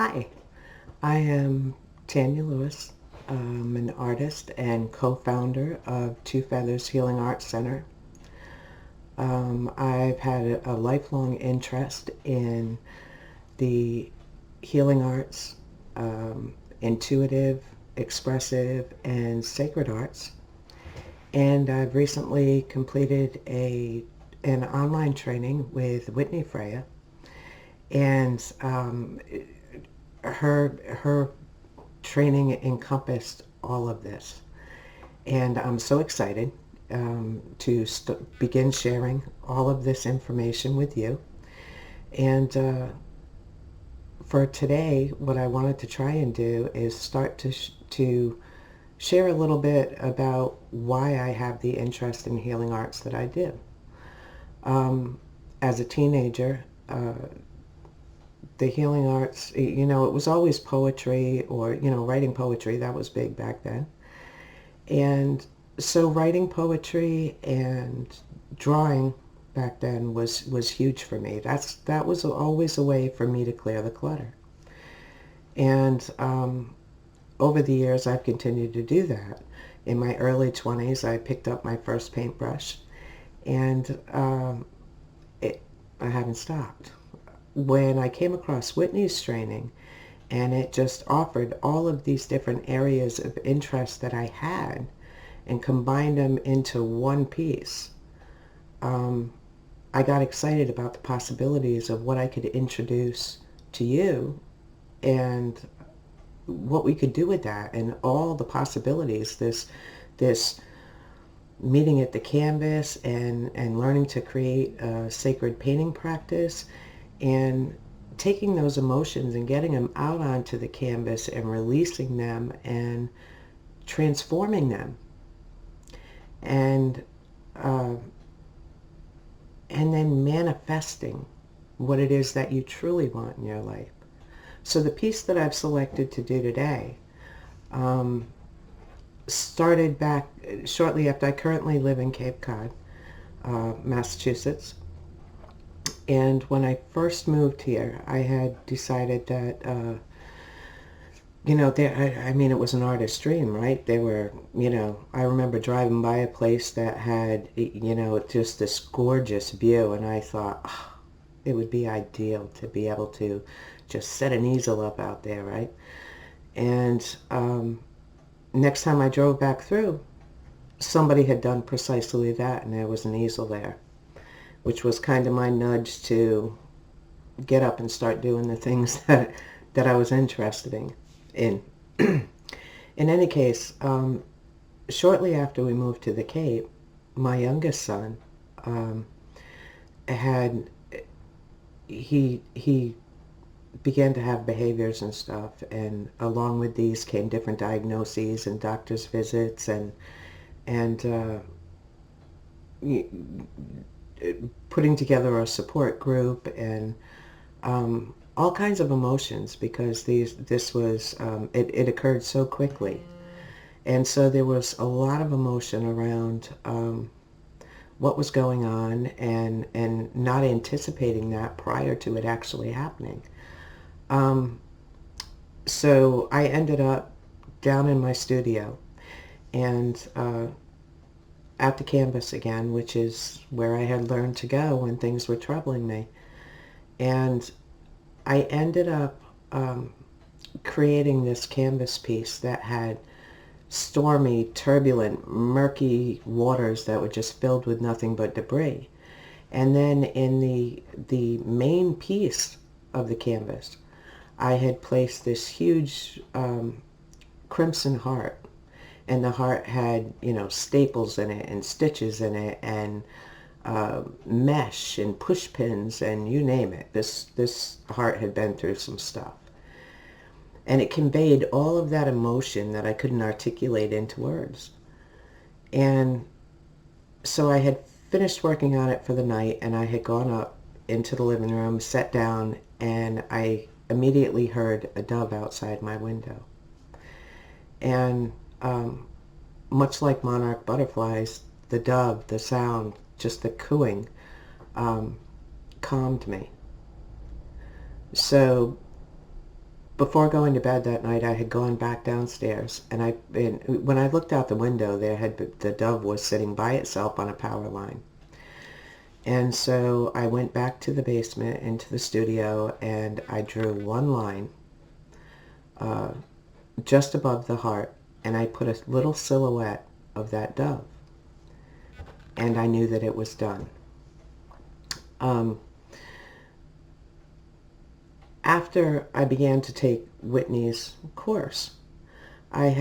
Hi, I am Tanya Lewis. I'm an artist and co-founder of Two Feathers Healing Arts Center. I've had a lifelong interest in the healing arts, intuitive, expressive, and sacred arts. And I've recently completed an online training with Whitney Freya, and her training encompassed all of this. And I'm so excited to begin sharing all of this information with you. And for today, what I wanted to try and do is start to share a little bit about why I have the interest in healing arts that I do. As a teenager, the healing arts, it was always poetry or, writing poetry. That was big back then. And so writing poetry and drawing back then was huge for me. That was always a way for me to clear the clutter. And over the years, I've continued to do that. In my early 20s, I picked up my first paintbrush, and I haven't stopped. When I came across Whitney's training, and it just offered all of these different areas of interest that I had and combined them into one piece, I got excited about the possibilities of what I could introduce to you and what we could do with that and all the possibilities. This meeting at the canvas and learning to create a sacred painting practice and taking those emotions and getting them out onto the canvas and releasing them and transforming them and uh, and then manifesting what it is that you truly want in your life. So the piece that I've selected to do today started back shortly after. I currently live in Cape Cod, Massachusetts. And when I first moved here, I had decided that, I mean, it was an artist's dream, right? They were, I remember driving by a place that had, just this gorgeous view. And I thought, oh, it would be ideal to be able to just set an easel up out there, right? And next time I drove back through, somebody had done precisely that, and there was an easel there, which was kind of my nudge to get up and start doing the things that I was interested in. In any case, shortly after we moved to the Cape, my youngest son had he began to have behaviors and stuff, and along with these came different diagnoses and doctor's visits and putting together a support group and all kinds of emotions, because this was it occurred so quickly, and so there was a lot of emotion around what was going on and not anticipating that prior to it actually happening. So I ended up down in my studio and at the canvas again, which is where I had learned to go when things were troubling me. And I ended up creating this canvas piece that had stormy, turbulent, murky waters that were just filled with nothing but debris. And then in the main piece of the canvas, I had placed this huge crimson heart, and the heart had, staples in it and stitches in it and mesh and push pins and you name it. This heart had been through some stuff. And it conveyed all of that emotion that I couldn't articulate into words. And so I had finished working on it for the night, and I had gone up into the living room, sat down, and I immediately heard a dove outside my window. And much like monarch butterflies, the dove, the sound, just the cooing, calmed me. So Before going to bed that night, I had gone back downstairs, and when I looked out the window, the dove was sitting by itself on a power line. And so I went back to the basement into the studio, and I drew one line uh, just above the heart, and I put a little silhouette of that dove, and I knew that it was done. After I began to take Whitney's course, I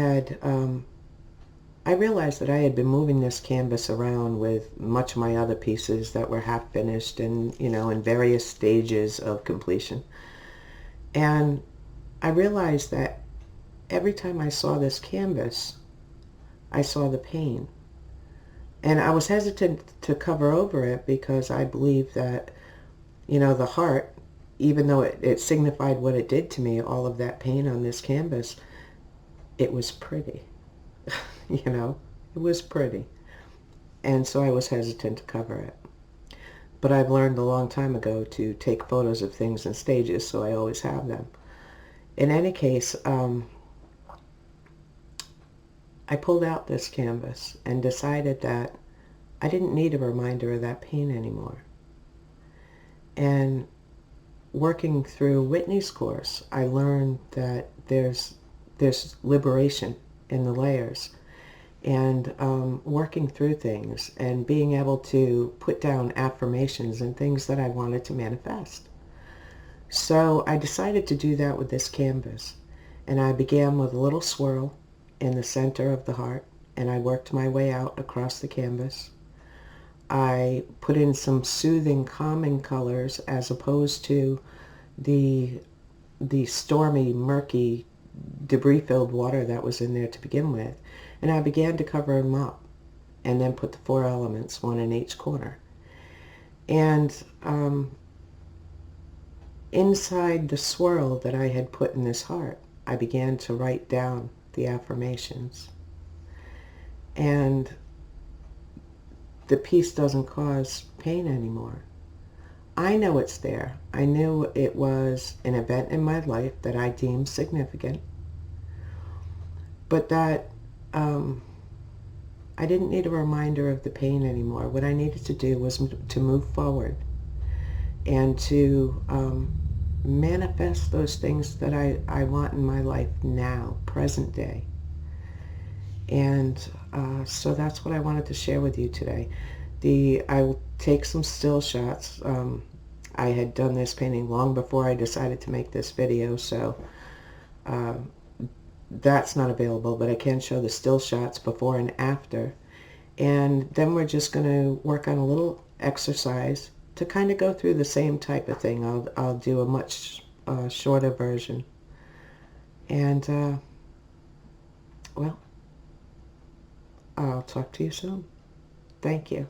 realized that I had been moving this canvas around with much of my other pieces that were half finished and, in various stages of completion. And I realized that every time I saw this canvas, I saw the pain. And I was hesitant to cover over it because I believe that, the heart, even though it signified what it did to me, all of that pain on this canvas, it was pretty. It was pretty. And so I was hesitant to cover it. But I've learned a long time ago to take photos of things in stages, so I always have them. In any case, I pulled out this canvas and decided that I didn't need a reminder of that pain anymore. And working through Whitney's course, I learned that there's liberation in the layers, and working through things and being able to put down affirmations and things that I wanted to manifest. So I decided to do that with this canvas, and I began with a little swirl in the center of the heart, and I worked my way out across the canvas. I put in some soothing, calming colors as opposed to the stormy, murky, debris-filled water that was in there to begin with. And I began to cover them up and then put the 4 elements, one in each corner. And inside the swirl that I had put in this heart, I began to write down the affirmations. And the peace doesn't cause pain anymore. I know it's there. I knew it was an event in my life that I deemed significant, but that I didn't need a reminder of the pain anymore. What I needed to do was to move forward and to manifest those things that I want in my life now, present day. And so that's what I wanted to share with you today. I will take some still shots. I had done this painting long before I decided to make this video, so that's not available, but I can show the still shots before and after. And then we're just going to work on a little exercise to kind of go through the same type of thing. I'll do a much shorter version. And, well, I'll talk to you soon. Thank you.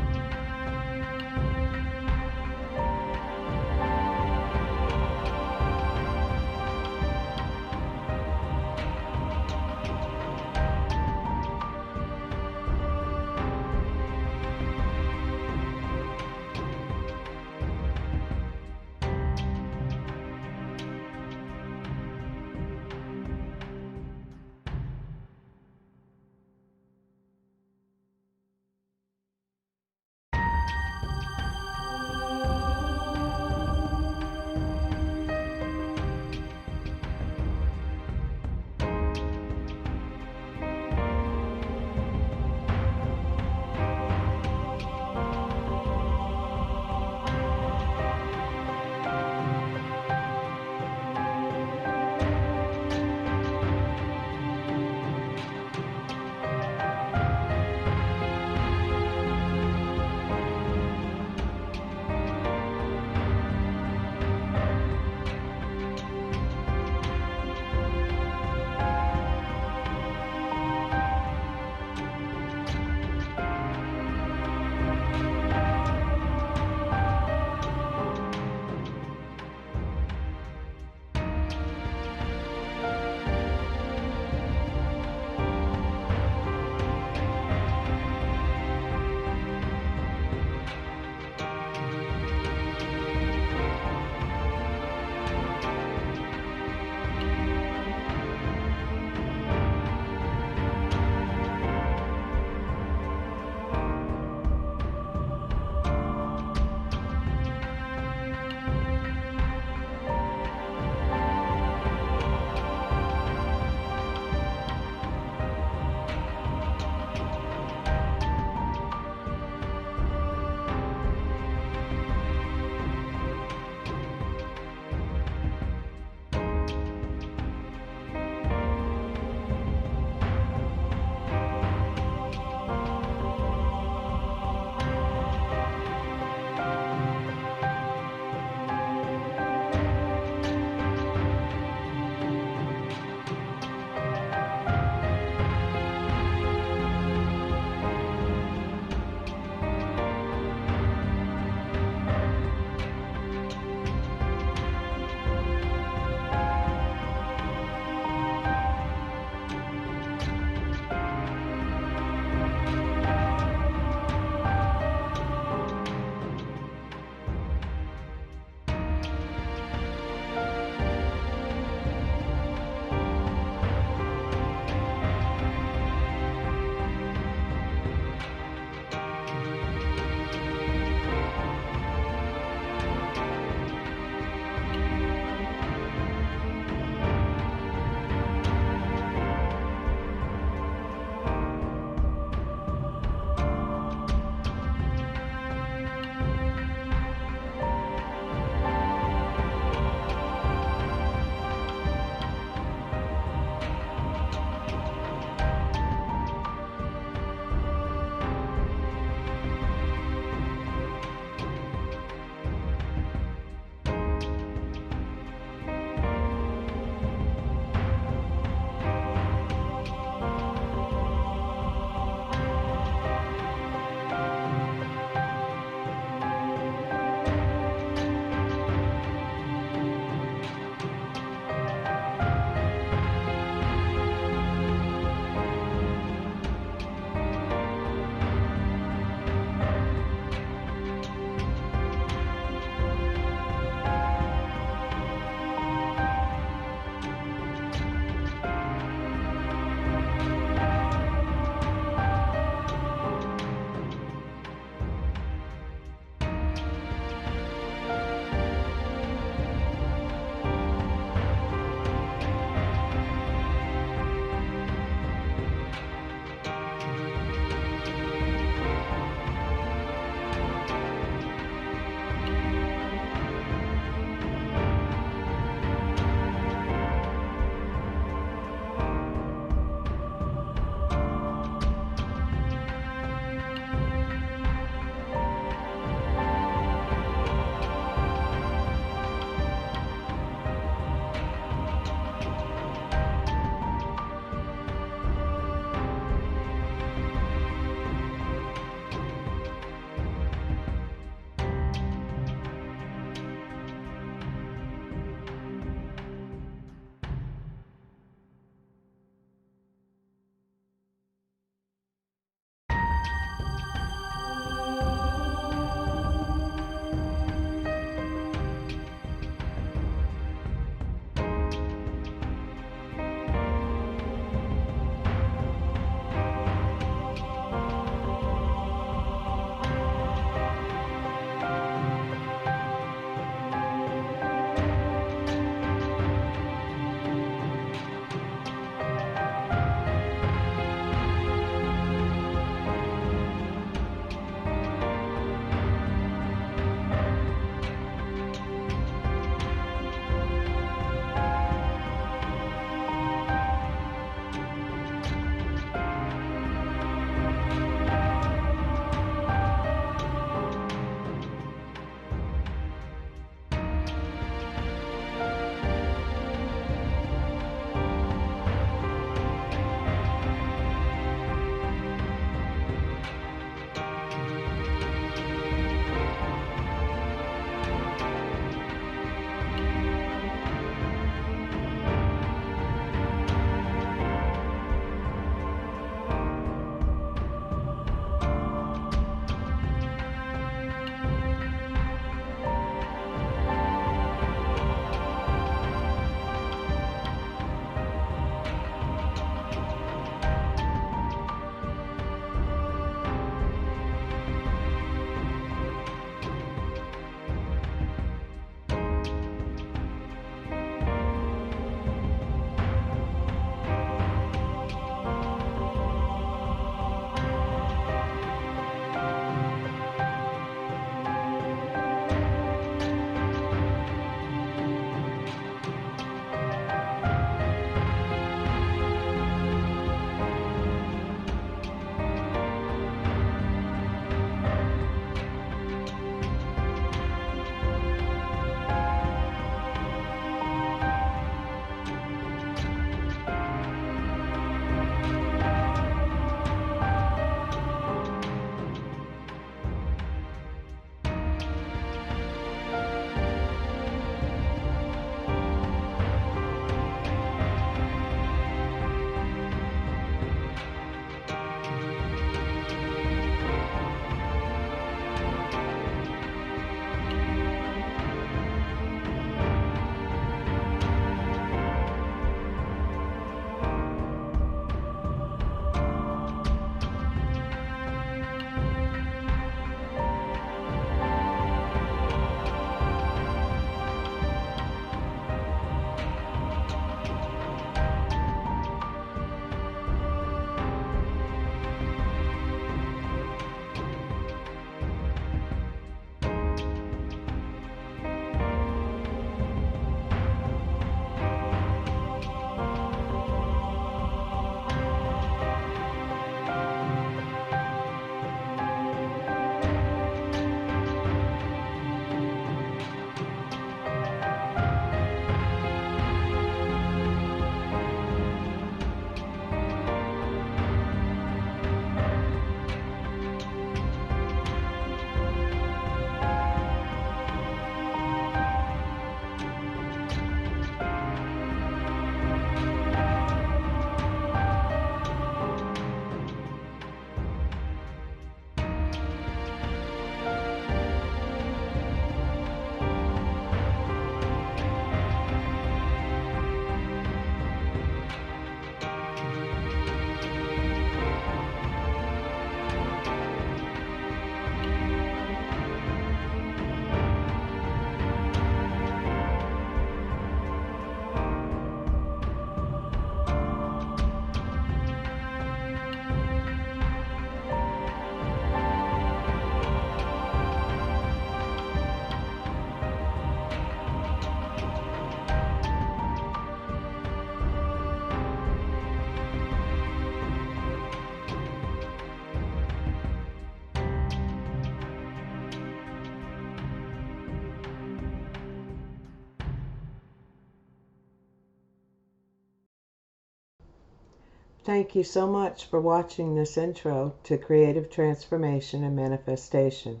Thank you so much for watching this intro to creative transformation and manifestation.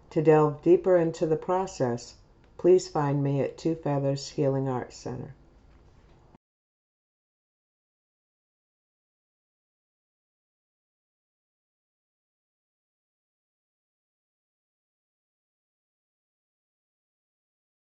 To delve deeper into the process, please find me at Two Feathers Healing Arts Center.